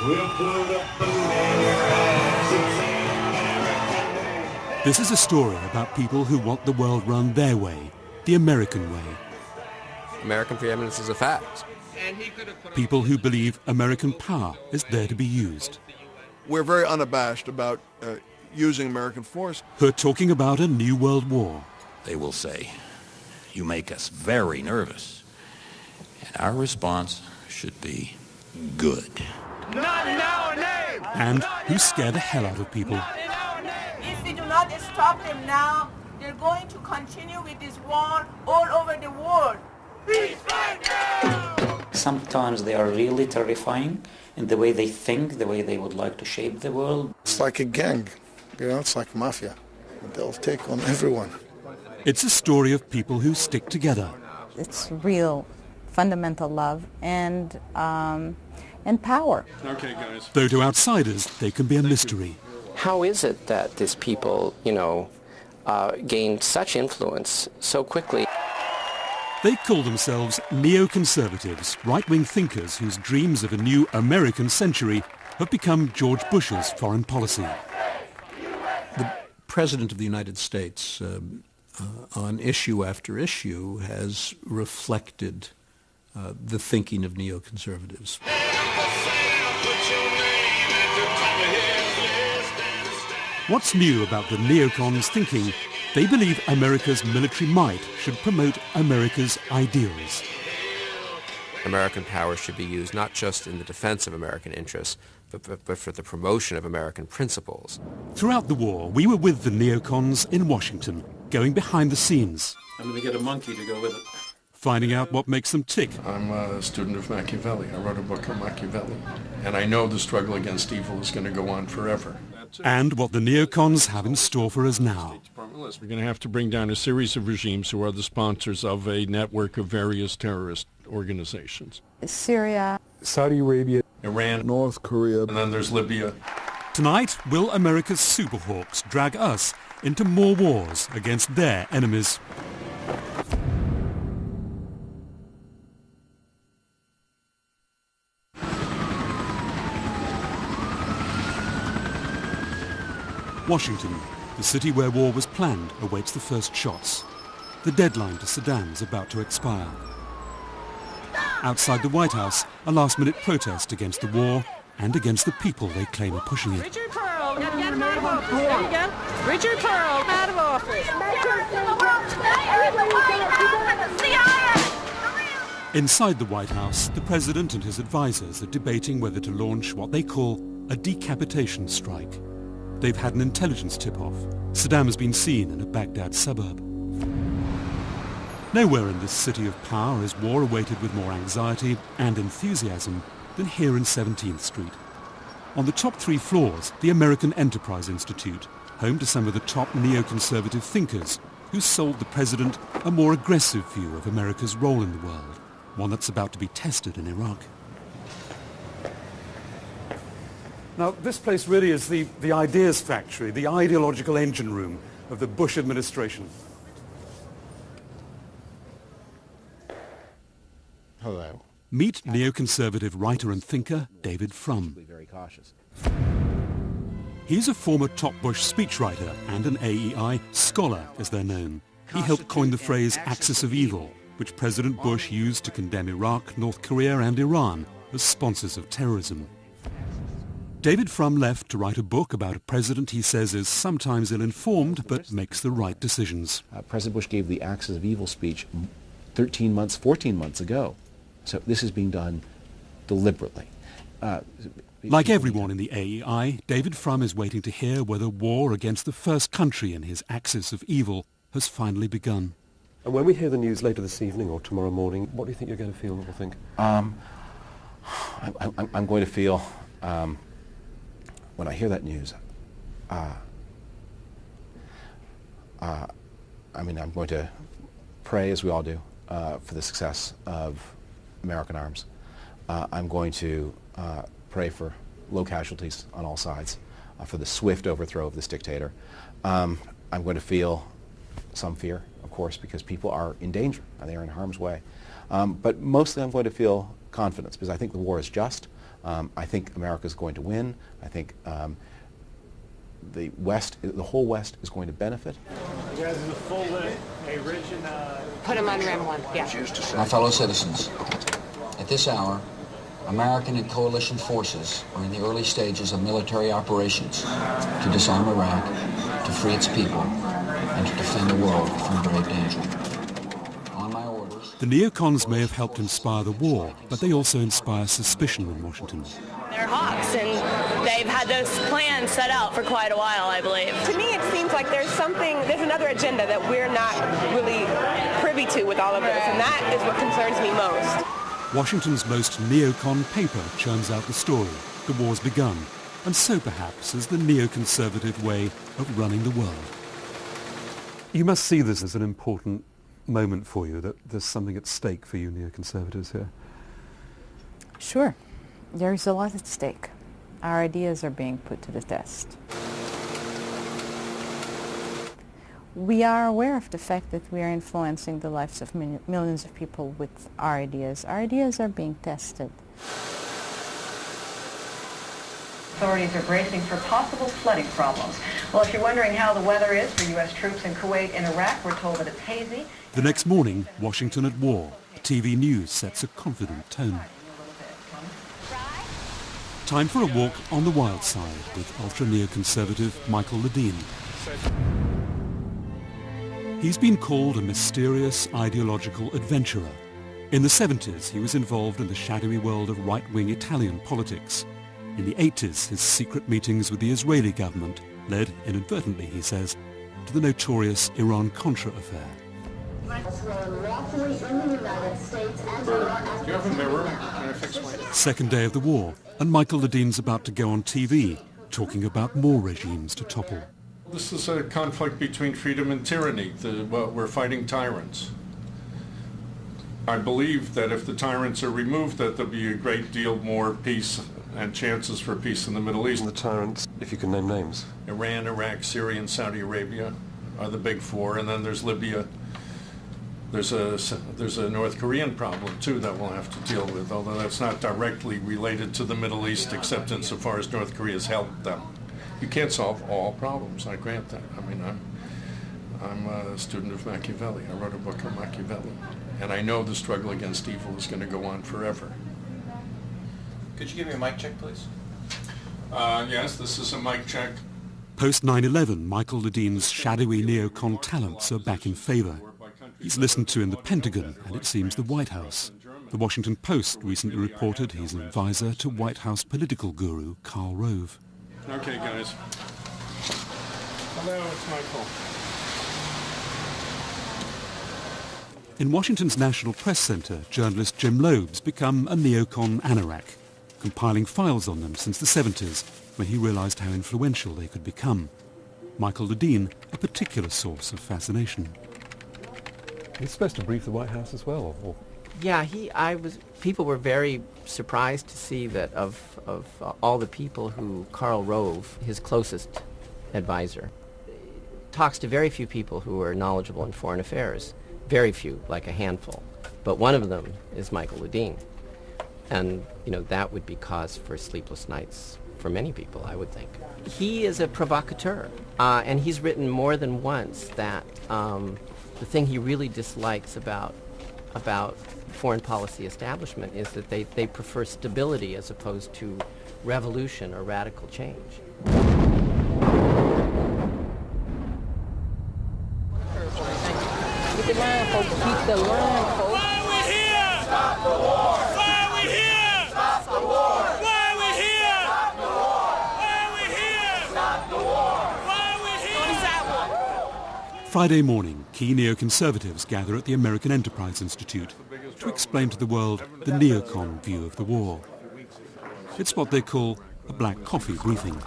We'll put up a banner as it's American Day. This is a story about people who want the world run their way, the American way. American preeminence is a fact. People who believe American power is there to be used. We're very unabashed about using American force. Who are talking about a new world war. They will say, "You make us very nervous." And our response should be, "Good." Not in our name! And who scare the hell out of people. If we do not stop them now, they're going to continue with this war all over the world. Peace right now! Sometimes they are really terrifying in the way they think, the way they would like to shape the world. It's like a gang, it's like mafia. They'll take on everyone. It's a story of people who stick together. It's real, fundamental love and power. Okay, guys. Though to outsiders, they can be a mystery. How is it that these people, gained such influence so quickly? They call themselves neoconservatives, right-wing thinkers whose dreams of a new American century have become George Bush's foreign policy. The President of the United States, on issue after issue, has reflected the thinking of neoconservatives. What's new about the neocons' thinking? They believe America's military might should promote America's ideals. American power should be used not just in the defense of American interests, but for the promotion of American principles. Throughout the war, we were with the neocons in Washington, going behind the scenes. I'm going to get a monkey to go with it. Finding out what makes them tick. I'm a student of Machiavelli. I wrote a book on Machiavelli. And I know the struggle against evil is going to go on forever. And what the neocons have in store for us now. We're going to have to bring down a series of regimes who are the sponsors of a network of various terrorist organizations. Syria, Saudi Arabia, Iran, North Korea, and then there's Libya. Tonight, will America's superhawks drag us into more wars against their enemies? Washington, the city where war was planned, awaits the first shots. The deadline to Saddam is about to expire. Outside the White House, a last-minute protest against the war and against the people they claim are pushing it. Richard Pearl, get him out of office. There you go. Richard Pearl, out of office. Inside the White House, the president and his advisors are debating whether to launch what they call a decapitation strike. They've had an intelligence tip-off. Saddam has been seen in a Baghdad suburb. Nowhere in this city of power is war awaited with more anxiety and enthusiasm than here in 17th Street. On the top 3 floors, the American Enterprise Institute, home to some of the top neoconservative thinkers who sold the president a more aggressive view of America's role in the world, one that's about to be tested in Iraq. Now, this place really is the ideas factory, the ideological engine room of the Bush administration. Hello. Meet neoconservative writer and thinker David Frum. He's a former top Bush speechwriter and an AEI scholar, as they're known. He helped coin the phrase axis of evil, which President Bush used to condemn Iraq, North Korea and Iran as sponsors of terrorism. David Frum left to write a book about a president he says is sometimes ill-informed but makes the right decisions. President Bush gave the axis of evil speech 13 months, 14 months ago. So this is being done deliberately. Like everyone in the AEI, David Frum is waiting to hear whether war against the first country in his axis of evil has finally begun. And when we hear the news later this evening or tomorrow morning, what do you think you're going to feel or think? I'm going to feel, when I hear that news, I'm going to pray, as we all do, for the success of American arms. I'm going to pray for low casualties on all sides, for the swift overthrow of this dictator. I'm going to feel some fear, of course, because people are in danger and they are in harm's way. But mostly I'm going to feel confidence because I think the war is just. I think America's going to win. I think the West, the whole West, is going to benefit. You guys in the full lit. Hey, Rich and Put him on Rim 1, yeah. My fellow citizens, at this hour, American and coalition forces are in the early stages of military operations to disarm Iraq, to free its people, and to defend the world from grave danger. On my orders... The neocons may have helped inspire the war, but they also inspire suspicion in Washington. They're hawks, and they've had those plans set out for quite a while, I believe. To me, it seems like there's another agenda that we're not really privy to with all of this, and that is what concerns me most. Washington's most neocon paper churns out the story. The war's begun, and so perhaps is the neoconservative way of running the world. You must see this as an important moment for you, that there's something at stake for you neoconservatives here. Sure. There's a lot at stake. Our ideas are being put to the test. We are aware of the fact that we are influencing the lives of millions of people with our ideas. Our ideas are being tested. Authorities are bracing for possible flooding problems. Well, if you're wondering how the weather is for U.S. troops in Kuwait and Iraq, we're told that it's hazy. The next morning, Washington at war. TV news sets a confident tone. Time for a walk on the wild side with ultra-neoconservative Michael Ledeen. He's been called a mysterious ideological adventurer. In the 70s, he was involved in the shadowy world of right-wing Italian politics. In the 80s, his secret meetings with the Israeli government led, inadvertently, he says, to the notorious Iran-Contra affair. do you have a mirror? Can I fix my... Second day of the war, and Michael Ledeen's about to go on TV, talking about more regimes to topple. This is a conflict between freedom and tyranny. We're fighting tyrants. I believe that if the tyrants are removed, that there'll be a great deal more peace and chances for peace in the Middle East. And the tyrants, if you can name names. Iran, Iraq, Syria, and Saudi Arabia are the big four, and then there's Libya. There's a North Korean problem, too, that we'll have to deal with, although that's not directly related to the Middle East, except insofar as North Korea's helped them. You can't solve all problems, I grant that. I mean, I'm a student of Machiavelli. I wrote a book on Machiavelli. And I know the struggle against evil is going to go on forever. Could you give me a mic check, please? Yes, this is a mic check. Post 9/11, Michael Ledeen's shadowy neocon talents are back in favor. He's listened to in the Pentagon, and it seems the White House. The Washington Post recently reported he's an advisor to White House political guru Karl Rove. Okay, guys. Hello, it's Michael. In Washington's National Press Center, journalist Jim Loeb's become a neocon anorak, compiling files on them since the 70s, when he realized how influential they could become. Michael Ledeen, a particular source of fascination. He's supposed to brief the White House as well, or? Yeah, people were very surprised to see that of all the people who Karl Rove, his closest advisor, talks to very few people who are knowledgeable in foreign affairs. Very few, like a handful. But one of them is Michael Ledeen. And, that would be cause for sleepless nights for many people, I would think. He is a provocateur, and he's written more than once that the thing he really dislikes about foreign policy establishment is that they prefer stability as opposed to revolution or radical change. Keep the line, folks. Keep the line, folks. Why are we here? Stop the war. Why are we here? Stop the war. Why are we here? Stop the war. Why are we here? Stop the war. Why are we here? Friday morning, key neoconservatives gather at the American Enterprise Institute to explain to the world the neocon view of the war. It's what they call a black coffee briefing.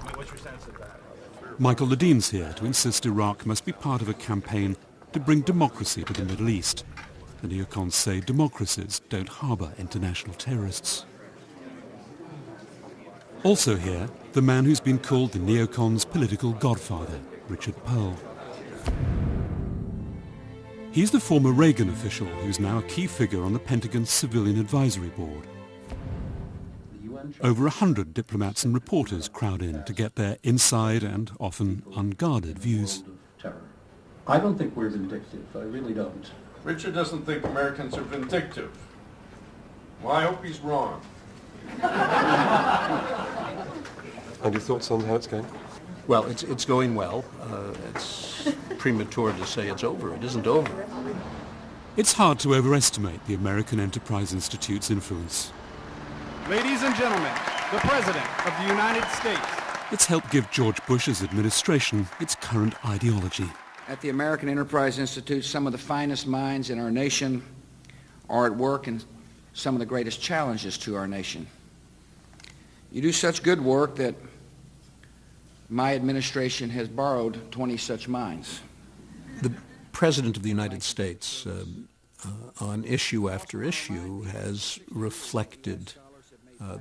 Michael Ledeen's here to insist Iraq must be part of a campaign to bring democracy to the Middle East. The neocons say democracies don't harbour international terrorists. Also here, the man who's been called the neocons' political godfather, Richard Pearl. He's the former Reagan official who's now a key figure on the Pentagon's Civilian Advisory Board. Over 100 diplomats and reporters crowd in to get their inside and often unguarded views. I don't think we're vindictive. I really don't. Richard doesn't think Americans are vindictive. Well, I hope he's wrong. And your thoughts on how it's going? Well, it's going well. It's premature to say it's over. It isn't over. It's hard to overestimate the American Enterprise Institute's influence. Ladies and gentlemen, the President of the United States. It's helped give George Bush's administration its current ideology. At the American Enterprise Institute, some of the finest minds in our nation are at work in some of the greatest challenges to our nation. You do such good work that my administration has borrowed 20 such minds. The President of the United States, on issue after issue, has reflected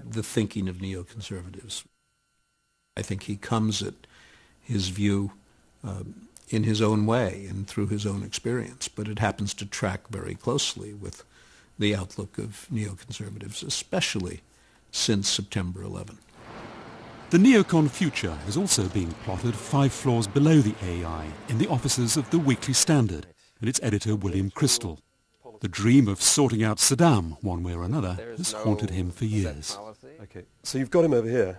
the thinking of neoconservatives. I think he comes at his view in his own way and through his own experience, but it happens to track very closely with the outlook of neoconservatives, especially since September 11. The neocon future is also being plotted 5 floors below the AEI in the offices of the Weekly Standard and its editor William Crystal. The dream of sorting out Saddam one way or another has haunted him for years. Okay, so you've got him over here.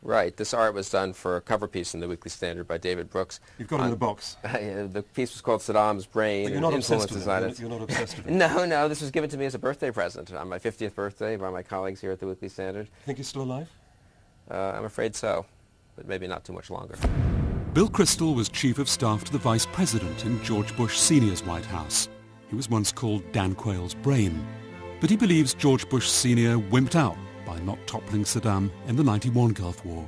Right. This art was done for a cover piece in the Weekly Standard by David Brooks. You've got him in the box. The piece was called Saddam's Brain. But you're not obsessed with it. You're not obsessed with it. No, this was given to me as a birthday present on my 50th birthday by my colleagues here at the Weekly Standard. Think he's still alive? I'm afraid so, but maybe not too much longer. Bill Kristol was Chief of Staff to the Vice President in George Bush Sr.'s White House. He was once called Dan Quayle's brain, but he believes George Bush Sr. wimped out by not toppling Saddam in the '91 Gulf War.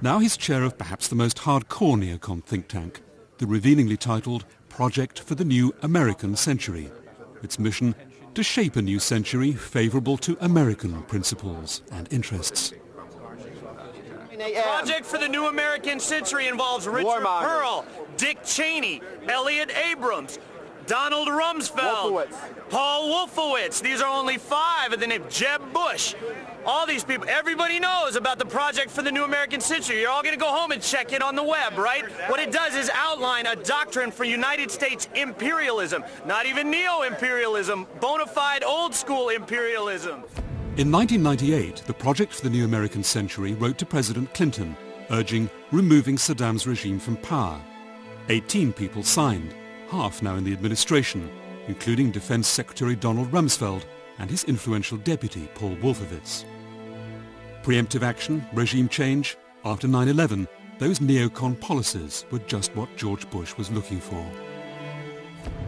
Now he's chair of perhaps the most hardcore neocon think tank, the revealingly titled Project for the New American Century. Its mission, to shape a new century favourable to American principles and interests. Project for the New American Century involves Richard Pearl, Dick Cheney, Elliot Abrams, Donald Rumsfeld, Paul Wolfowitz. These are only 5 of the name. Jeb Bush. All these people, everybody knows about the Project for the New American Century. You're all going to go home and check it on the web, right? What it does is outline a doctrine for United States imperialism, not even neo-imperialism, bona fide old-school imperialism. In 1998, the Project for the New American Century wrote to President Clinton, urging removing Saddam's regime from power. 18 people signed, half now in the administration, including Defense Secretary Donald Rumsfeld and his influential deputy, Paul Wolfowitz. Preemptive action, regime change, after 9/11, those neocon policies were just what George Bush was looking for.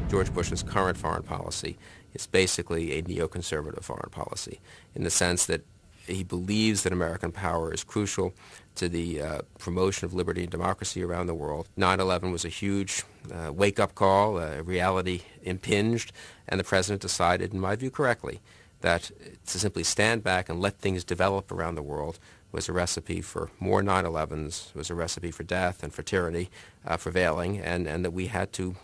George Bush's current foreign policy is basically a neoconservative foreign policy, in the sense that he believes that American power is crucial to the promotion of liberty and democracy around the world. 9/11 was a huge wake-up call, reality impinged, and the president decided, in my view correctly, that to simply stand back and let things develop around the world was a recipe for more 9/11s, was a recipe for death and for tyranny prevailing, and that we had to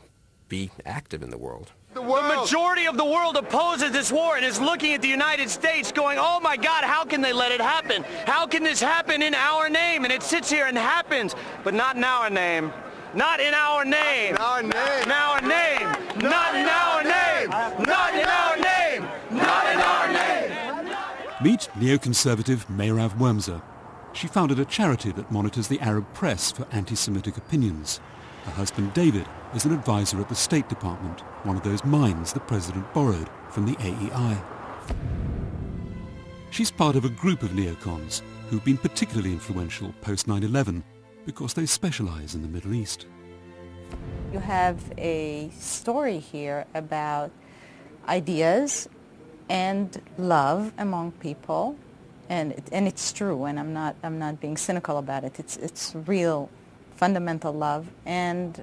be active in the world. The majority of the world opposes this war and is looking at the United States going, oh my God, how can they let it happen? How can this happen in our name? And it sits here and happens, but not in our name. Not in our name. Not in our name. Not in our name. Not in our name. Not in our name. Meet neoconservative Mehrav Wormser. She founded a charity that monitors the Arab press for anti-Semitic opinions. Her husband David is an advisor at the State Department, one of those minds the president borrowed from the AEI. She's part of a group of neocons who've been particularly influential post 9/11 because they specialize in the Middle East. You have a story here about ideas and love among people, and it's true, and I'm not being cynical about it. It's real, fundamental love and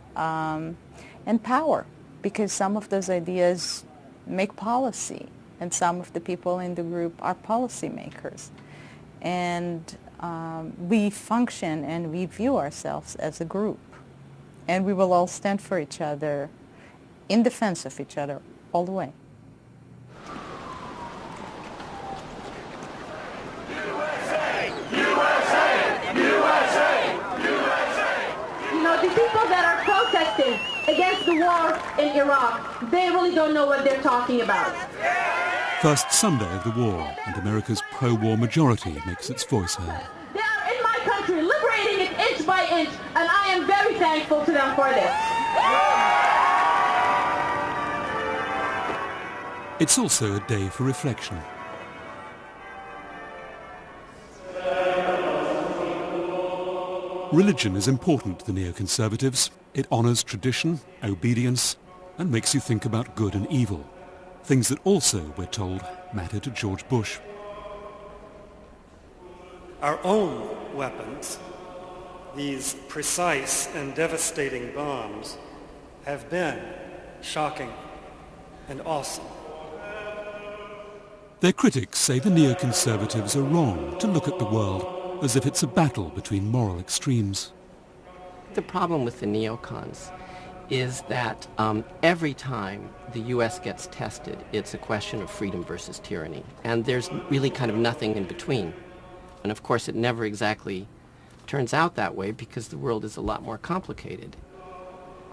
power, because some of those ideas make policy, and some of the people in the group are policymakers, and we function and we view ourselves as a group, and we will all stand for each other in defense of each other all the way. people that are protesting against the war in Iraq, they really don't know what they're talking about. First Sunday of the war, and America's pro-war majority makes its voice heard. They are in my country, liberating it inch by inch, and I am very thankful to them for this. It's also a day for reflection. Religion is important to the neoconservatives. It honours tradition, obedience, and makes you think about good and evil. Things that also, we're told, matter to George Bush. Our own weapons, these precise and devastating bombs, have been shocking and awesome. Their critics say the neoconservatives are wrong to look at the world as if it's a battle between moral extremes. The problem with the neocons is that every time the U.S. gets tested, it's a question of freedom versus tyranny. And there's really kind of nothing in between. And of course, it never exactly turns out that way because the world is a lot more complicated.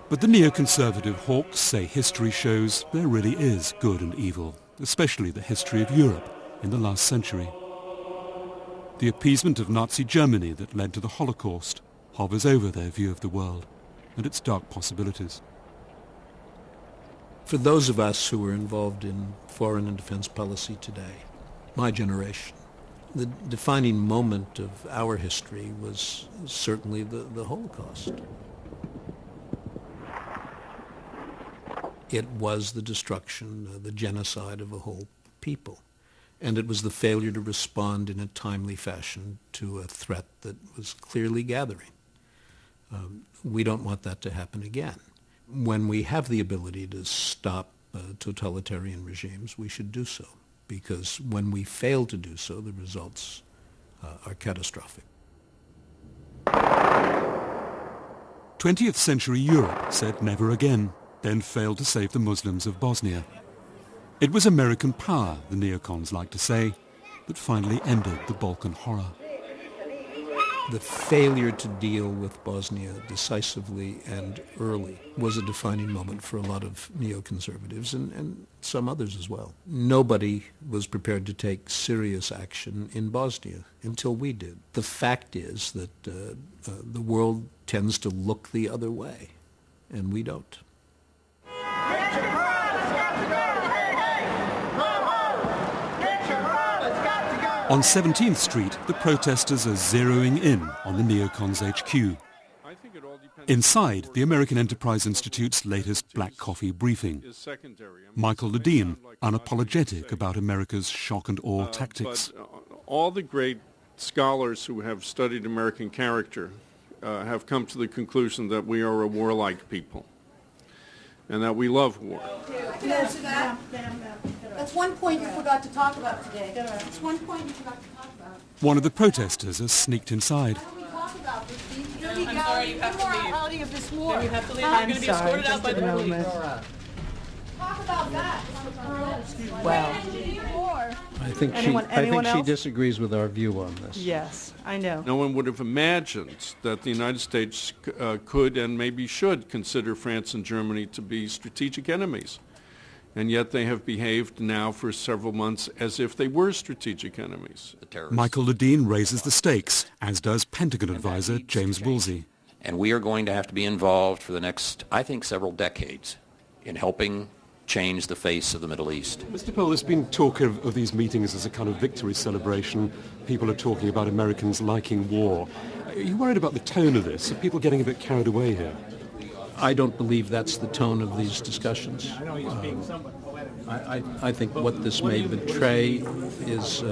But the neoconservative hawks say history shows there really is good and evil, especially the history of Europe in the last century. The appeasement of Nazi Germany that led to the Holocaust hovers over their view of the world and its dark possibilities. For those of us who are involved in foreign and defense policy today, my generation, the defining moment of our history was certainly the Holocaust. It was the destruction, the genocide of a whole people. And it was the failure to respond in a timely fashion to a threat that was clearly gathering. We don't want that to happen again. When we have the ability to stop totalitarian regimes, we should do so, because when we fail to do so, the results are catastrophic. 20th century Europe said never again, then failed to save the Muslims of Bosnia. It was American power, the neocons like to say, that finally ended the Balkan horror. The failure to deal with Bosnia decisively and early was a defining moment for a lot of neoconservatives and some others as well. Nobody was prepared to take serious action in Bosnia until we did. The fact is that the world tends to look the other way, and we don't. On 17th Street, the protesters are zeroing in on the neocons' HQ. Inside, the American Enterprise Institute's latest black coffee briefing. Michael Ledeen, unapologetic about America's shock and awe tactics. But all the great scholars who have studied American character have come to the conclusion that we are a warlike people and that we love war. That's one point you forgot to talk about today. That's one point you forgot to talk about. One of the protesters has sneaked inside. I'm sorry, you have to leave. Reality of this war. Then you have to leave. You're going to be escorted out by the police. Talk about that. Well, I think she disagrees with our view on this. Yes, I know. No one would have imagined that the United States could and maybe should consider France and Germany to be strategic enemies. And yet they have behaved now for several months as if they were strategic enemies. Michael Ledeen raises the stakes, as does Pentagon advisor James Woolsey. And we are going to have to be involved for the next, I think, several decades in helping change the face of the Middle East. Mr. Pohl, there's been talk of these meetings as a kind of victory celebration. People are talking about Americans liking war. Are you worried about the tone of this? Are people getting a bit carried away here? I don't believe that's the tone of these discussions. I think what this may betray is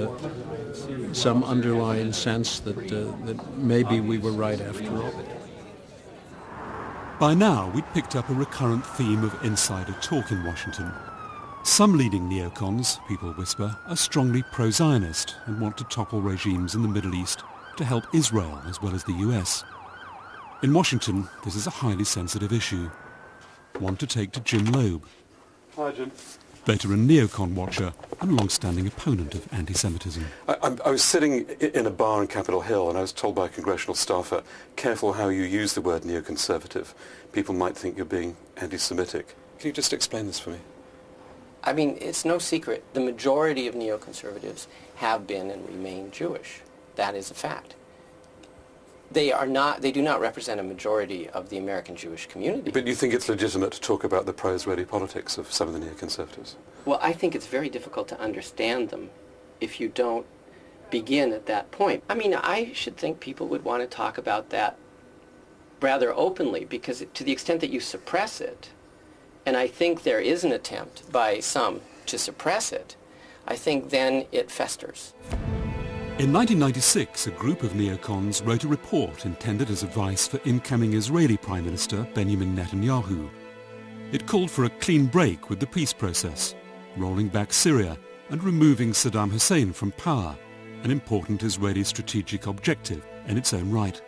some underlying sense that maybe we were right after all. By now, we'd picked up a recurrent theme of insider talk in Washington. Some leading neocons, people whisper, are strongly pro-Zionist and want to topple regimes in the Middle East to help Israel as well as the US. In Washington, this is a highly sensitive issue, one to take to Jim Loeb. Hi, Jim. veteran neocon watcher and long-standing opponent of anti-Semitism. I was sitting in a bar in Capitol Hill and I was told by a congressional staffer, careful how you use the word neoconservative. People might think you're being anti-Semitic. Can you just explain this for me? I mean, it's no secret. The majority of neoconservatives have been and remain Jewish. That is a fact. They do not represent a majority of the American Jewish community. But you think it's legitimate to talk about the pro-Israeli politics of some of the neoconservatives? Well, I think it's very difficult to understand them if you don't begin at that point. I mean, I should think people would want to talk about that rather openly, because to the extent that you suppress it, and I think there is an attempt by some to suppress it, I think then it festers. In 1996, a group of neocons wrote a report intended as advice for incoming Israeli Prime Minister Benjamin Netanyahu. It called for a clean break with the peace process, rolling back Syria and removing Saddam Hussein from power, an important Israeli strategic objective in its own right.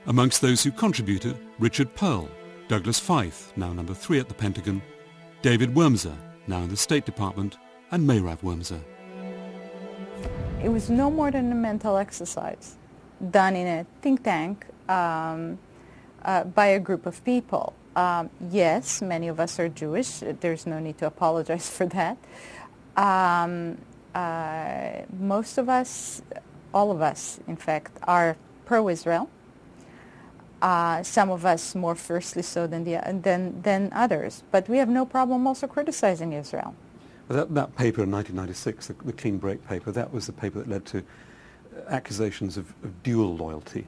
Amongst those who contributed, Richard Perle, Douglas Feith, now number 3 at the Pentagon, David Wurmser, now in the State Department, and Meyrav Wurmser. It was no more than a mental exercise done in a think tank by a group of people. Yes, many of us are Jewish. There's no need to apologize for that. Most of us, all of us, in fact, are pro-Israel. Some of us more fiercely so than others. But we have no problem also criticizing Israel. Well, that paper in 1996, the Clean Break paper, that was the paper that led to accusations of dual loyalty.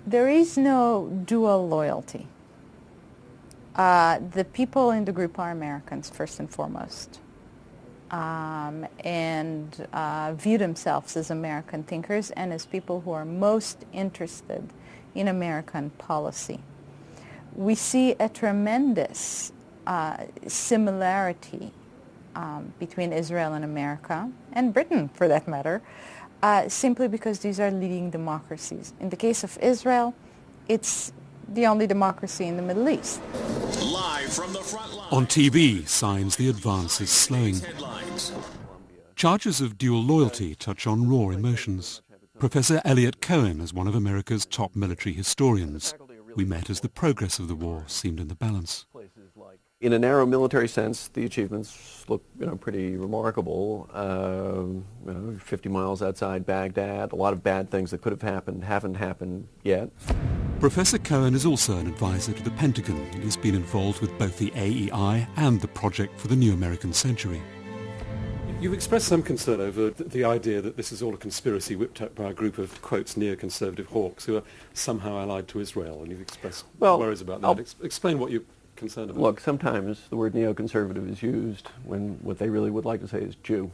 There is no dual loyalty. The people in the group are Americans, first and foremost, and view themselves as American thinkers and as people who are most interested in American policy. We see a tremendous similarity between Israel and America, and Britain for that matter, simply because these are leading democracies. In the case of Israel, it's the only democracy in the Middle East. Live from the front line. On TV, signs the advance is slowing. Charges of dual loyalty touch on raw emotions. Professor Elliot Cohen is one of America's top military historians. We met as the progress of the war seemed in the balance. In a narrow military sense, the achievements look, pretty remarkable. 50 miles outside Baghdad, a lot of bad things that could have happened haven't happened yet. Professor Cohen is also an advisor to the Pentagon and has been involved with both the AEI and the Project for the New American Century. You've expressed some concern over the idea that this is all a conspiracy whipped up by a group of, quotes, neoconservative hawks who are somehow allied to Israel, and you've expressed worries about that. Explain what you're concerned about. Look, sometimes the word neoconservative is used when what they really would like to say is Jew.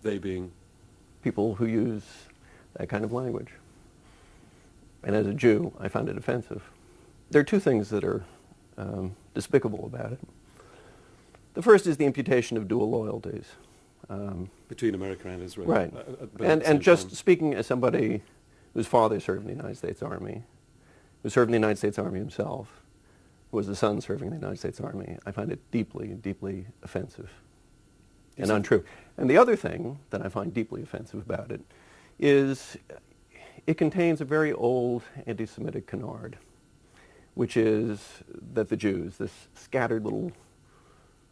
They being? People who use that kind of language. And as a Jew, I find it offensive. There are two things that are despicable about it. The first is the imputation of dual loyalties. Between America and Israel. Right. And just speaking as somebody whose father served in the United States Army, who served in the United States Army himself, who was the son serving in the United States Army, I find it deeply, deeply offensive and untrue. And the other thing that I find deeply offensive about it is it contains a very old anti-Semitic canard, which is that the Jews, this scattered little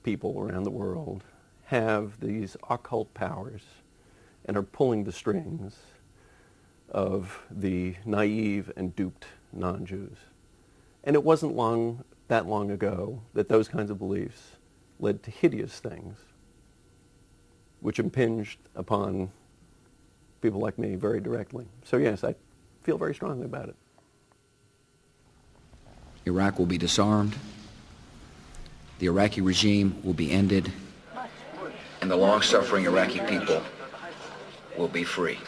people around the world, have these occult powers and are pulling the strings of the naive and duped non-Jews. And it wasn't that long ago that those kinds of beliefs led to hideous things which impinged upon people like me very directly. So yes, I feel very strongly about it. Iraq will be disarmed, the Iraqi regime will be ended, and the long-suffering Iraqi people will be free.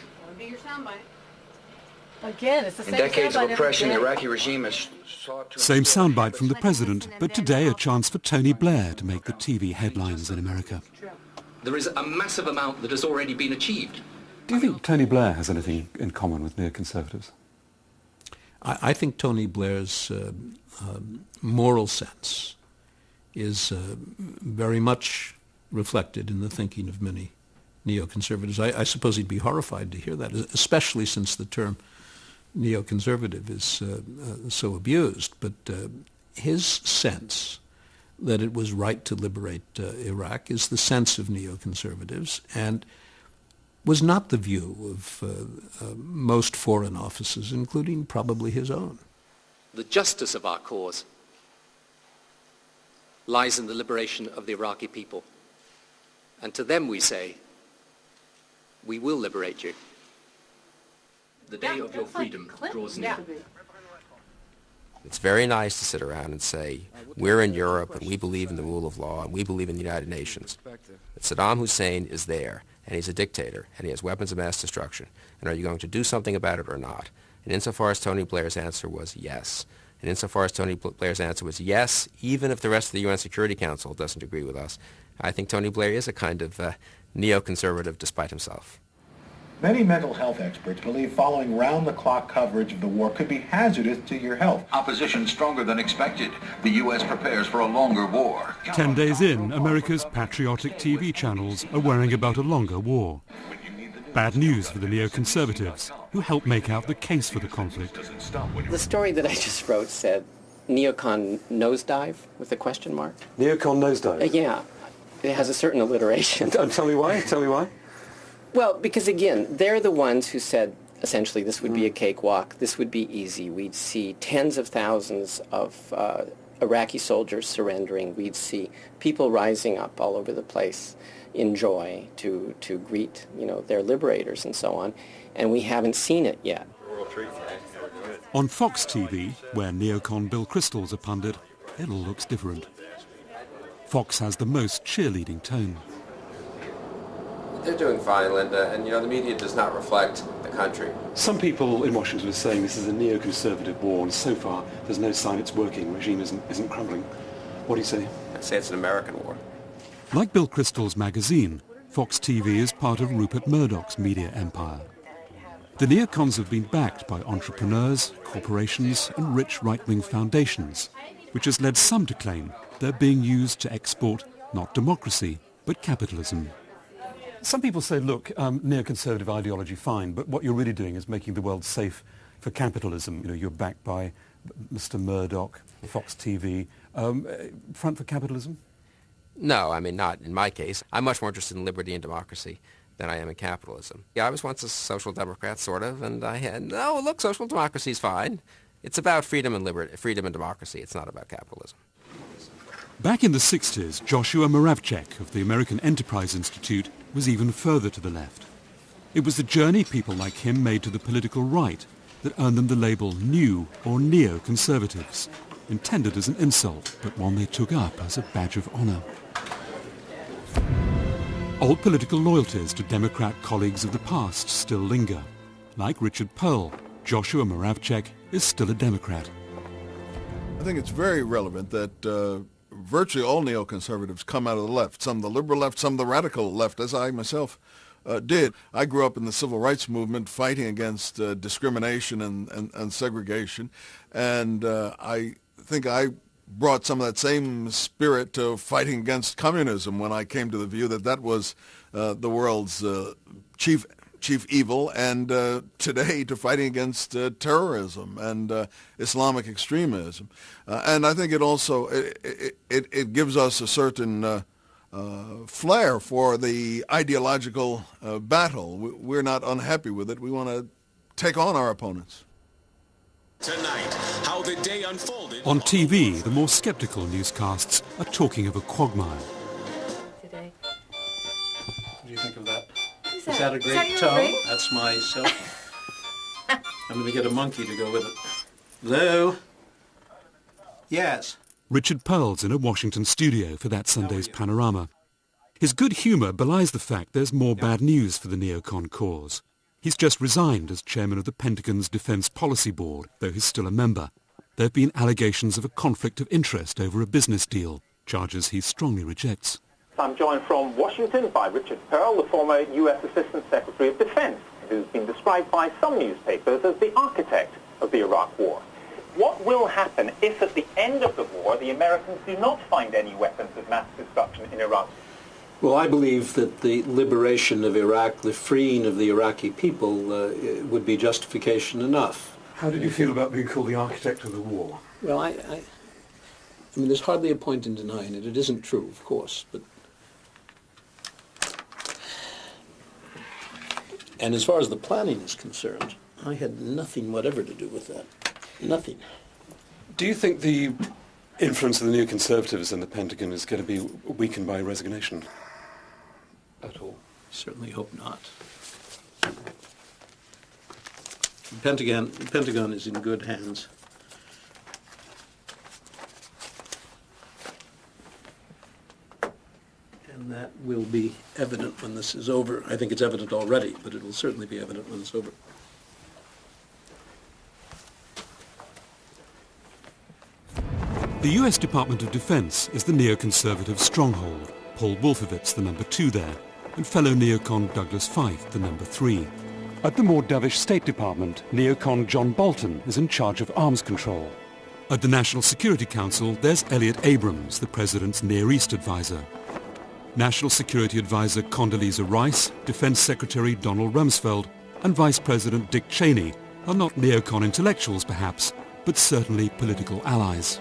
Again, it's the same In decades of soundbite oppression, the every day. Iraqi regime has sought to... Same soundbite from the president, but today a chance for Tony Blair to make the TV headlines in America. There is a massive amount that has already been achieved. Do you think Tony Blair has anything in common with neoconservatives? I think Tony Blair's moral sense is very much reflected in the thinking of many neoconservatives. I suppose he'd be horrified to hear that, especially since the term neoconservative is so abused. But his sense that it was right to liberate Iraq is the sense of neoconservatives, and was not the view of most foreign offices, including probably his own. The justice of our cause lies in the liberation of the Iraqi people. And to them we say, we will liberate you. The day of your freedom draws near. It's very nice to sit around and say, we're in Europe and we believe in the rule of law and we believe in the United Nations. But Saddam Hussein is there, and he's a dictator, and he has weapons of mass destruction. And are you going to do something about it or not? And insofar as Tony Blair's answer was yes, and insofar as Tony Blair's answer was yes, even if the rest of the UN Security Council doesn't agree with us, I think Tony Blair is a kind of neoconservative despite himself. Many mental health experts believe following round-the-clock coverage of the war could be hazardous to your health. Opposition stronger than expected. The U.S. prepares for a longer war. 10 days in, America's patriotic TV channels are worrying about a longer war. Bad news for the neoconservatives, who help make out the case for the conflict. The story that I just wrote said, neocon nosedive, with a question mark. Neocon nosedive? Yeah. It has a certain alliteration. Tell me why. Tell me why. Well, because again, they're the ones who said, essentially, this would be a cakewalk, this would be easy. We'd see tens of thousands of Iraqi soldiers surrendering. We'd see people rising up all over the place in joy to greet, their liberators and so on. And we haven't seen it yet. On Fox TV, where neocon Bill Kristol's a pundit, it all looks different. Fox has the most cheerleading tone. They're doing fine, Linda, and the media does not reflect the country. Some people in Washington are saying this is a neoconservative war, and so far there's no sign it's working. The regime isn't crumbling. What do you say? I say it's an American war. Like Bill Kristol's magazine, Fox TV is part of Rupert Murdoch's media empire. The neocons have been backed by entrepreneurs, corporations, and rich right-wing foundations, which has led some to claim they're being used to export not democracy, but capitalism. Some people say, look, neoconservative ideology, fine, but what you're really doing is making the world safe for capitalism. You're backed by Mr. Murdoch, Fox TV. Front for capitalism? No, not in my case. I'm much more interested in liberty and democracy than I am in capitalism. Yeah, I was once a social democrat, sort of, and I had, no, look, social democracy is fine. It's about freedom and democracy. It's not about capitalism. Back in the 60s, Joshua Moravcik of the American Enterprise Institute was even further to the left. It was the journey people like him made to the political right that earned them the label new or neoconservatives, intended as an insult, but one they took up as a badge of honor. Old political loyalties to Democrat colleagues of the past still linger. Like Richard Pearl, Joshua Moravcik is still a Democrat. I think it's very relevant that virtually all neoconservatives come out of the left, some the liberal left, some the radical left, as I myself did. I grew up in the civil rights movement fighting against discrimination and segregation, and I think I brought some of that same spirit to fighting against communism when I came to the view that that was the world's chief evil, and today to fighting against terrorism and Islamic extremism. And I think it also it gives us a certain flair for the ideological battle. We're not unhappy with it. We want to take on our opponents. Tonight, how the day unfolded. On TV, the more skeptical newscasts are talking of a quagmire. Today. What do you think of that? Is that a great tone? Ring? That's myself. I'm going to get a monkey to go with it. Hello? Yes. Richard Pearl's in a Washington studio for that Sunday's Panorama. His good humour belies the fact there's more bad news for the neocon cause. He's just resigned as chairman of the Pentagon's Defense Policy Board, though he's still a member. There have been allegations of a conflict of interest over a business deal, charges he strongly rejects. I'm joined from Washington by Richard Pearl, the former U.S. Assistant Secretary of Defense, who's been described by some newspapers as the architect of the Iraq War. What will happen if at the end of the war the Americans do not find any weapons of mass destruction in Iraq? Well, I believe that the liberation of Iraq, the freeing of the Iraqi people, would be justification enough. How did you feel about being called the architect of the war? Well, I mean, there's hardly a point in denying it. It isn't true, of course, but... And as far as the planning is concerned, I had nothing whatever to do with that. Nothing. Do you think the influence of the neoconservatives in the Pentagon is going to be weakened by resignation at all? Certainly hope not. The Pentagon is in good hands. And that will be evident when this is over. I think it's evident already, but it will certainly be evident when it's over. The US Department of Defense is the neoconservative stronghold, Paul Wolfowitz, the number 2 there, and fellow neocon Douglas Feith, the number 3. At the more dovish State Department, neocon John Bolton is in charge of arms control. At the National Security Council, there's Elliot Abrams, the President's Near East advisor. National Security Advisor Condoleezza Rice, Defense Secretary Donald Rumsfeld, and Vice President Dick Cheney are not neocon intellectuals perhaps, but certainly political allies.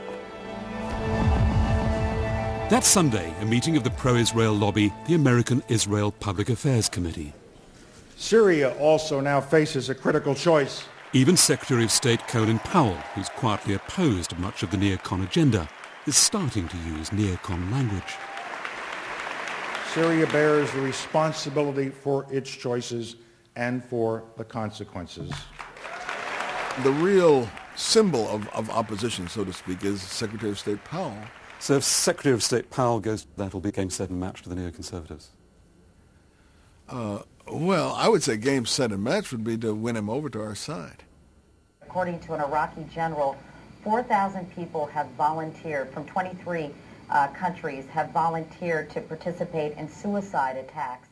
That Sunday, a meeting of the pro-Israel lobby, the American Israel Public Affairs Committee. Syria also now faces a critical choice. Even Secretary of State Colin Powell, who's quietly opposed much of the neocon agenda, is starting to use neocon language. Syria bears the responsibility for its choices and for the consequences. The real symbol of opposition, so to speak, is Secretary of State Powell. So if Secretary of State Powell goes, that'll be game, set and match to the neoconservatives? Well, I would say game, set and match would be to win him over to our side. According to an Iraqi general, 4,000 people have volunteered from 23 countries have volunteered to participate in suicide attacks.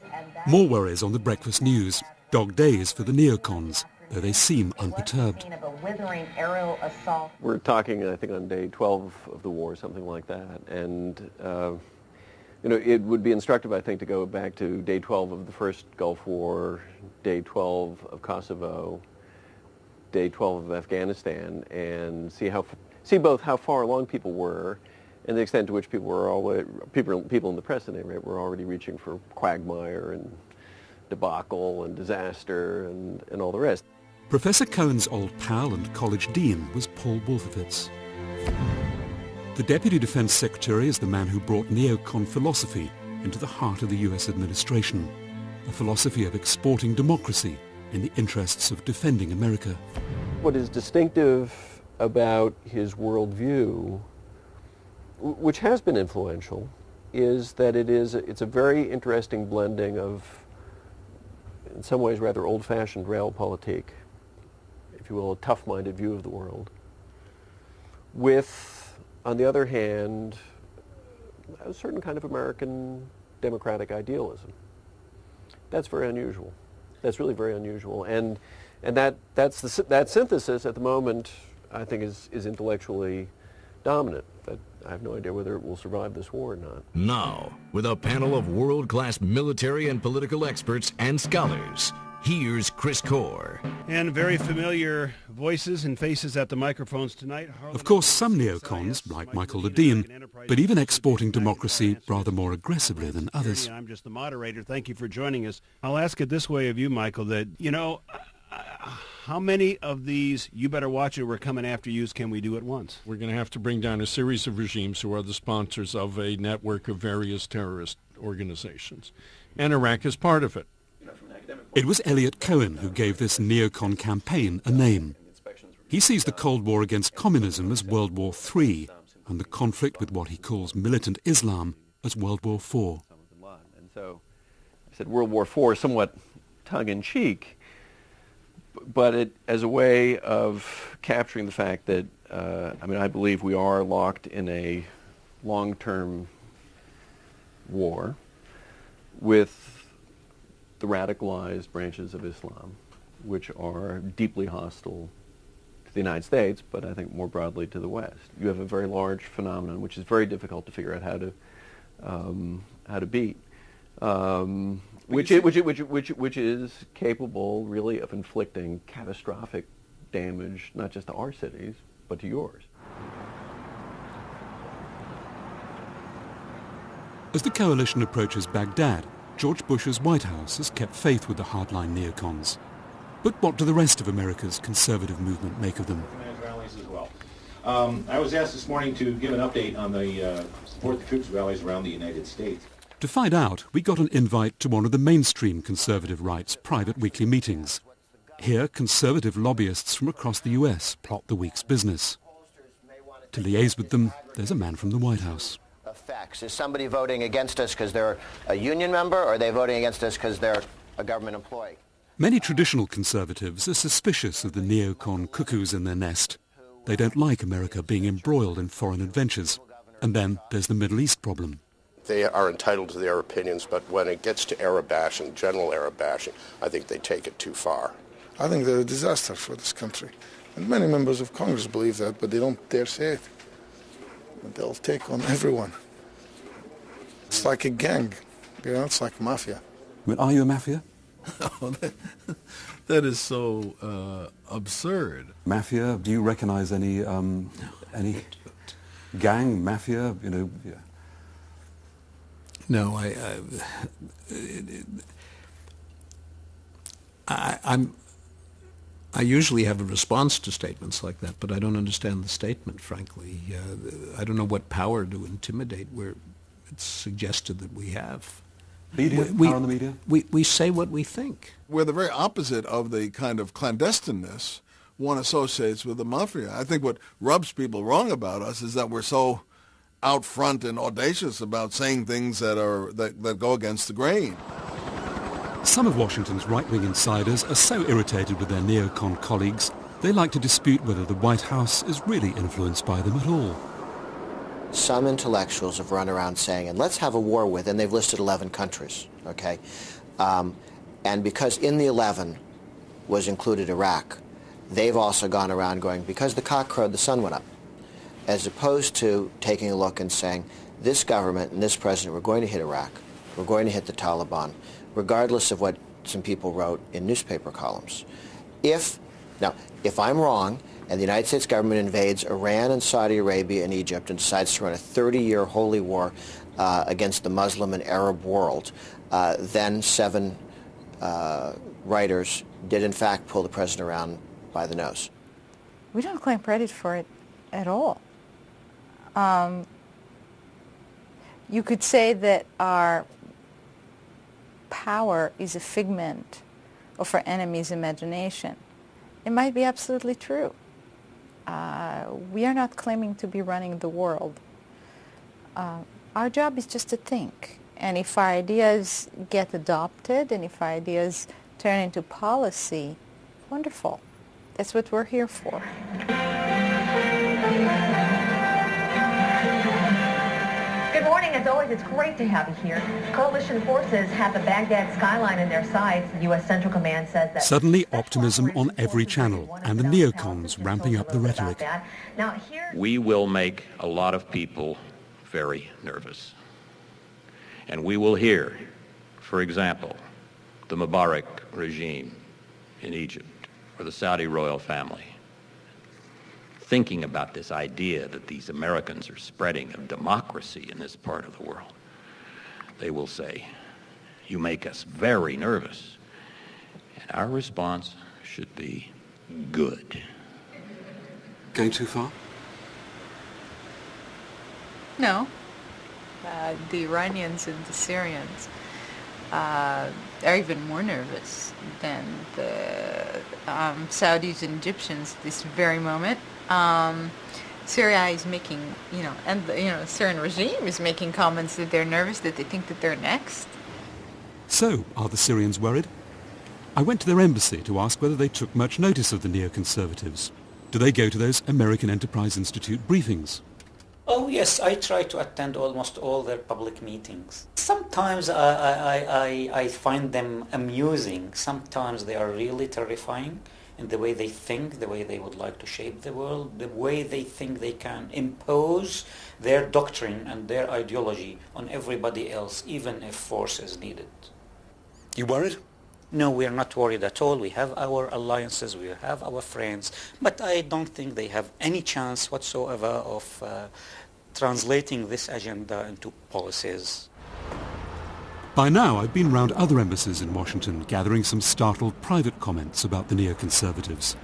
More worries on the breakfast news. Dog days for the neocons, though they seem unperturbed. Of a withering aerial assault. We're talking, I think, on day 12 of the war, something like that. And, it would be instructive, I think, to go back to day 12 of the first Gulf War, day 12 of Kosovo, day 12 of Afghanistan, and see both how far along people were and the extent to which people were already, people in the press at any rate, were already reaching for quagmire and debacle and disaster and all the rest. Professor Cohen's old pal and college dean was Paul Wolfowitz. The Deputy Defense Secretary is the man who brought neocon philosophy into the heart of the US administration, a philosophy of exporting democracy in the interests of defending America. What is distinctive about his worldview, which has been influential, is that it's a very interesting blending of, in some ways, rather old-fashioned realpolitik, if you will, a tough-minded view of the world, with, on the other hand, a certain kind of American democratic idealism. That's very unusual. That's really very unusual. And that synthesis at the moment, I think, is intellectually dominant. But I have no idea whether it will survive this war or not. Now, with a panel of world-class military and political experts and scholars, here's Chris Core. And very familiar voices and faces at the microphones tonight. Of course, some neocons, like Michael Ledeen, but even exporting democracy rather more aggressively than others. I'm just the moderator. Thank you for joining us. I'll ask it this way of you, Michael, that, how many of these "you better watch it, we're coming after yous" can we do at once? We're going to have to bring down a series of regimes who are the sponsors of a network of various terrorist organizations. And Iraq is part of it. It was Elliot Cohen who gave this neocon campaign a name. He sees the Cold War against communism as World War III and the conflict with what he calls militant Islam as World War IV. And so I said World War IV somewhat tongue-in-cheek, but as a way of capturing the fact that, I believe we are locked in a long-term war with the radicalized branches of Islam, which are deeply hosile to to the United States, but I think more broadly to the West. You have a very large phenomenon, which is very difficult to figure out how to beat, which is capable really of inflicting catastrophic damage, not just to our cities, but to yours. As the coalition approaches Baghdad, George Bush's White House has kept faith with the hardline neocons. But what do the rest of America's conservative movement make of them? Rallies as well. I was asked this morning to give an update on the support the troops rallies around the United States. To find out, we got an invite to one of the mainstream conservative right's private weekly meetings. Here, conservative lobbyists from across the US plot the week's business. To liaise with them, there's a man from the White House. Effects. Is somebody voting against us because they're a union member, or are they voting against us because they're a government employee? Many traditional conservatives are suspicious of the neocon cuckoos in their nest. They don't like America being embroiled in foreign adventures. And then there's the Middle East problem. They are entitled to their opinions, but when it gets to Arab bashing, general Arab bashing, I think they take it too far. I think they're a disaster for this country. And many members of Congress believe that, but they don't dare say it. But they'll take on everyone. It's like a gang, you know, it's like mafia. Well, are you a mafia? That is so absurd. Mafia? Do you recognize any gang, mafia, you know? Yeah. No, I usually have a response to statements like that, but I don't understand the statement, frankly. I don't know what power to intimidate where it's suggested that we have. Media? Power on the media? We say what we think. We're the very opposite of the kind of clandestineness one associates with the mafia. I think what rubs people wrong about us is that we're so out front and audacious about saying things that go against the grain. Some of Washington's right-wing insiders are so irritated with their neocon colleagues, they like to dispute whether the White House is really influenced by them at all. Some intellectuals have run around saying, and let's have a war with, and they've listed 11 countries, okay? And because in the 11 was included Iraq, they've also gone around going, because the cock crowed, the sun went up. As opposed to taking a look and saying, this government and this president, we're going to hit Iraq, we're going to hit the Taliban, regardless of what some people wrote in newspaper columns. If I'm wrong, and the United States government invades Iran and Saudi Arabia and Egypt and decides to run a 30-year holy war against the Muslim and Arab world, then 7 writers did in fact pull the president around by the nose. We don't claim credit for it at all. You could say that our power is a figment of our enemy's imagination. It might be absolutely true. We are not claiming to be running the world. Our job is just to think. And if our ideas get adopted and if our ideas turn into policy, wonderful. That's what we're here for. Good morning. As always, it's great to have you here. Coalition forces have the Baghdad skyline in their sights. The U.S. Central Command says that... Suddenly, optimism on every channel, and the neocons ramping up the rhetoric. Now, we will make a lot of people very nervous. And we will hear, for example, the Mubarak regime in Egypt or the Saudi royal family thinking about this idea that these Americans are spreading of democracy in this part of the world. They will say, you make us very nervous. And our response should be good. Going too far? No. The Iranians and the Syrians are even more nervous than the Saudis and Egyptians this very moment. Syria is making, and the Syrian regime is making comments that they're nervous, that they think that they're next. So, are the Syrians worried? I went to their embassy to ask whether they took much notice of the neoconservatives. Do they go to those American Enterprise Institute briefings? Oh yes, I try to attend almost all their public meetings. Sometimes I find them amusing. Sometimes they are really terrifying. in the way they think, the way they would like to shape the world, the way they think they can impose their doctrine and their ideology on everybody else, even if force is needed. You worried? No, we are not worried at all. We have our alliances, we have our friends, but I don't think they have any chance whatsoever of translating this agenda into policies. By now, I've been round other embassies in Washington, gathering some startled private comments about the neoconservatives.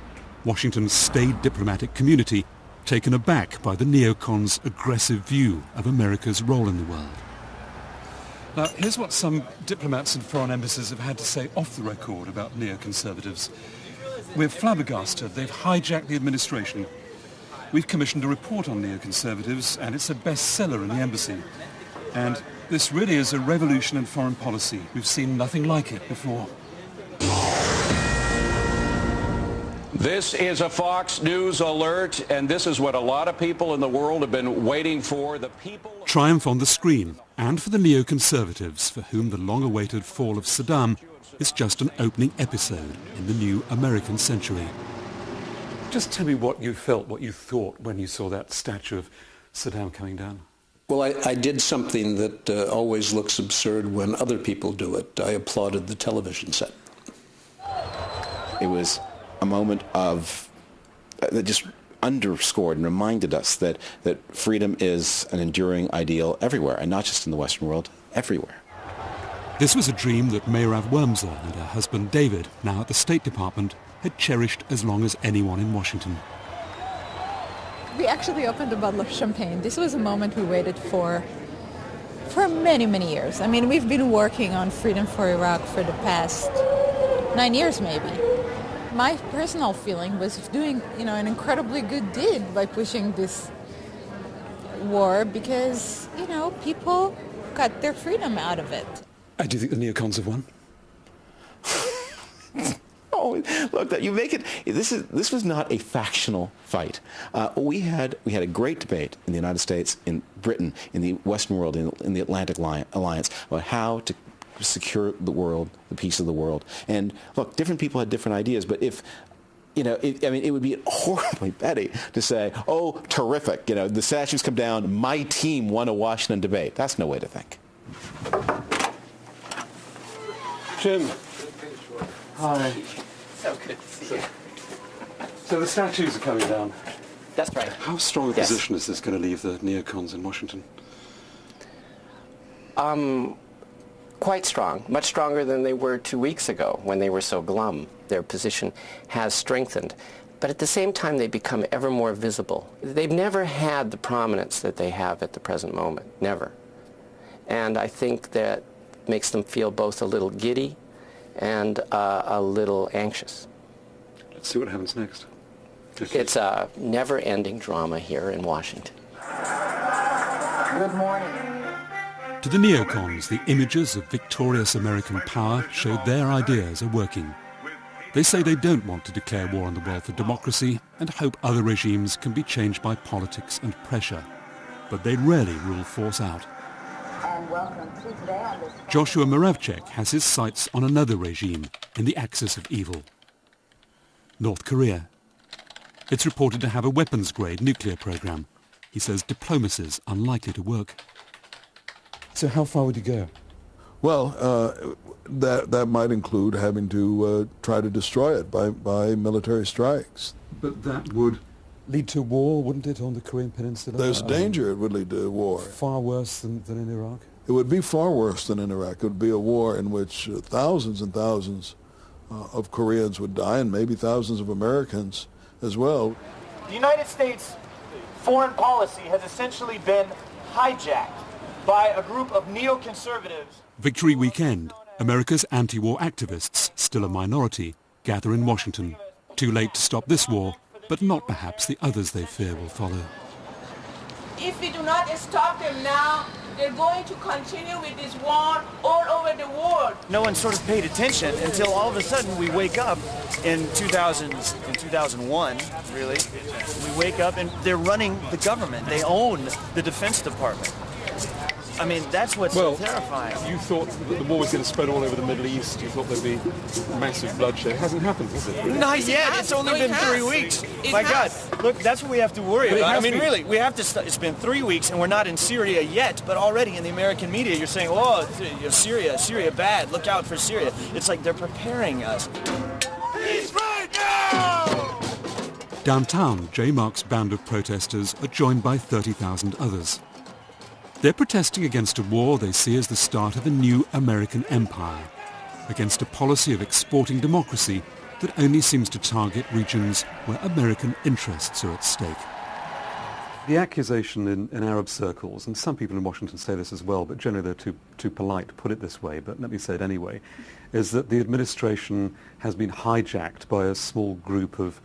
Washington's staid diplomatic community taken aback by the neocons' aggressive view of America's role in the world. Now, here's what some diplomats and foreign embassies have had to say off the record about neoconservatives. We're flabbergasted. They've hijacked the administration. We've commissioned a report on neoconservatives, and it's a bestseller in the embassy. And this really is a revolution in foreign policy. We've seen nothing like it before. This is a Fox News alert, and this is what a lot of people in the world have been waiting for. The people... Triumph on the screen, and for the neoconservatives, for whom the long-awaited fall of Saddam is just an opening episode in the new American century. Just tell me what you felt, what you thought when you saw that statue of Saddam coming down. Well, I did something that always looks absurd when other people do it. I applauded the television set. It was a moment of that just underscored and reminded us that freedom is an enduring ideal everywhere, and not just in the Western world, everywhere. This was a dream that Mayrav Wormser and her husband David, now at the State Department, had cherished as long as anyone in Washington. We actually opened a bottle of champagne. This was a moment we waited for many, many years. I mean, we've been working on freedom for Iraq for the past 9 years, maybe. My personal feeling was doing, an incredibly good deed by pushing this war because, people got their freedom out of it. Do you think the neocons have won? Oh, look! You make it. This was not a factional fight. We had a great debate in the United States, in Britain, in the Western world, in the Atlantic Alliance about how to secure the world, the peace of the world. And look, different people had different ideas, but if it would be horribly petty to say, "Oh, terrific! The statues come down. My team won a Washington debate." That's no way to think. Jim. Hi. So good to see you. So the statues are coming down. That's right. How strong a position is this going to leave the neocons in Washington? Quite strong. Much stronger than they were 2 weeks ago when they were so glum. Their position has strengthened. But at the same time, they become ever more visible. They've never had the prominence that they have at the present moment. Never. And I think that makes them feel both a little giddy and a little anxious. Let's see what happens next. It's a never-ending drama here in Washington. Good morning. To the neocons, the images of victorious American power showed their ideas are working. They say they don't want to declare war on the world for democracy and hope other regimes can be changed by politics and pressure. But they'd rarely rule force out. And welcome to Today on this... Joshua Moravchik has his sights on another regime in the axis of evil. North Korea. It's reported to have a weapons-grade nuclear program. He says diplomacy's unlikely to work. So how far would you go? Well, that might include having to try to destroy it by military strikes. But that would lead to war, wouldn't it, on the Korean Peninsula? There's danger it would lead to war. Far worse than in Iraq? It would be far worse than in Iraq. It would be a war in which thousands and thousands of Koreans would die, and maybe thousands of Americans as well. The United States foreign policy has essentially been hijacked by a group of neoconservatives. Victory weekend. America's anti-war activists, still a minority, gather in Washington. Too late to stop this war, but not perhaps the others they fear will follow. If we do not stop them now, they're going to continue with this war all over the world. No one sort of paid attention until all of a sudden we wake up in 2001, really. We wake up and they're running the government. They own the Defense Department. I mean, that's what's so terrifying. You thought that the war was going to spread all over the Middle East. You thought there'd be massive bloodshed. It hasn't happened, has it? Really? Not yet. It's only been 3 weeks. My God. Look, that's what we have to worry about. I mean, really, we have to... It's been 3 weeks, and we're not in Syria yet, but already in the American media, you're saying, oh, Syria bad. Look out for Syria. It's like they're preparing us. He's right now! Downtown, J. Mark's band of protesters are joined by 30,000 others. They're protesting against a war they see as the start of a new American empire, against a policy of exporting democracy that only seems to target regions where American interests are at stake. The accusation in Arab circles, and some people in Washington say this as well, but generally they're too polite to put it this way, but let me say it anyway, is that the administration has been hijacked by a small group of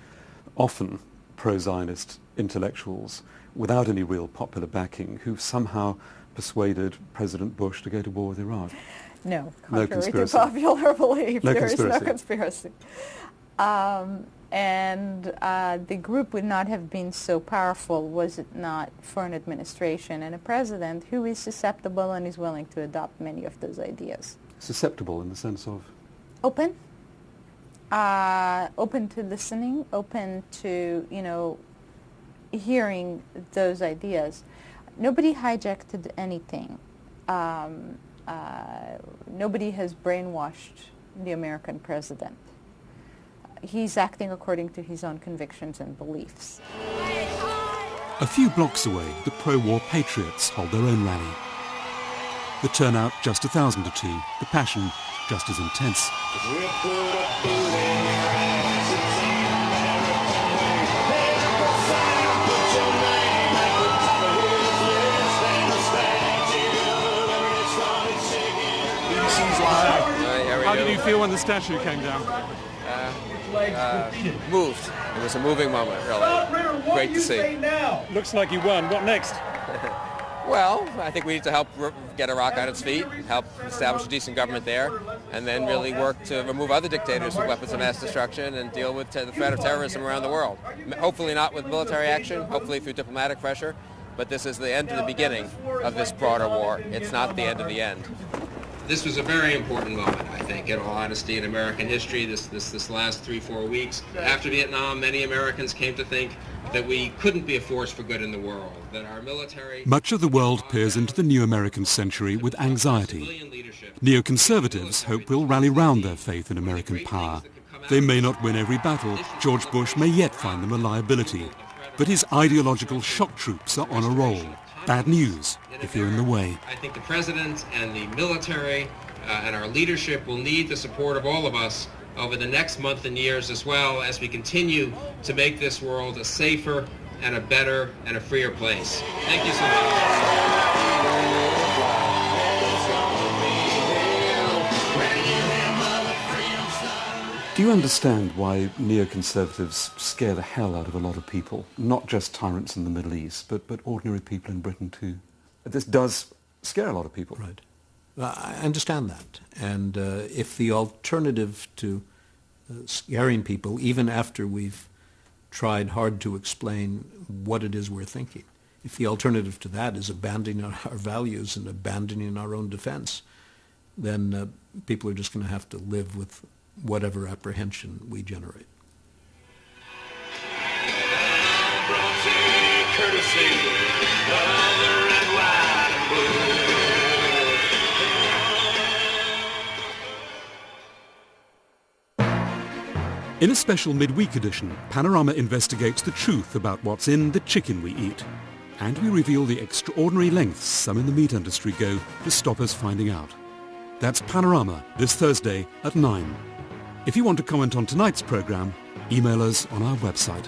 often pro-Zionist intellectuals without any real popular backing who've somehow persuaded President Bush to go to war with Iraq. No, contrary to popular belief, there is no conspiracy. And the group would not have been so powerful was it not for an administration and a president who is susceptible and is willing to adopt many of those ideas. Susceptible in the sense of? Open. Open to listening, open to, hearing those ideas. Nobody hijacked anything. Nobody has brainwashed the American president. He's acting according to his own convictions and beliefs. A few blocks away, the pro-war patriots hold their own rally. The turnout just 1,000 or two, the passion just as intense. How did you feel when the statue came down? Moved. It was a moving moment, really. Great to see. Looks like you won. What next? Well, I think we need to help get Iraq on its feet, help establish a decent government there, and then really work to remove other dictators with weapons of mass destruction and deal with the threat of terrorism around the world. Hopefully not with military action, hopefully through diplomatic pressure, but this is the end of the beginning of this broader war. It's not the end of the end. This was a very important moment, I think, in all honesty, in American history, this last 3-4 weeks. After Vietnam, many Americans came to think that we couldn't be a force for good in the world, that our military... Much of the world peers into the new American century with anxiety. Neoconservatives hope we'll rally round their faith in American power. They may not win every battle. George Bush may yet find them a liability. But his ideological shock troops are on a roll. Bad news if you're in the way. I think the president and the military and our leadership will need the support of all of us over the next month and years, as well as we continue to make this world a safer and a better and a freer place. Thank you so much. Do you understand why neoconservatives scare the hell out of a lot of people? Not just tyrants in the Middle East, but ordinary people in Britain too. This does scare a lot of people. Right. I understand that. And if the alternative to scaring people, even after we've tried hard to explain what it is we're thinking, if the alternative to that is abandoning our values and abandoning our own defense, then people are just going to have to live with whatever apprehension we generate. In a special midweek edition, Panorama investigates the truth about what's in the chicken we eat. And we reveal the extraordinary lengths some in the meat industry go to stop us finding out. That's Panorama, this Thursday at 9. If you want to comment on tonight's programme, email us on our website.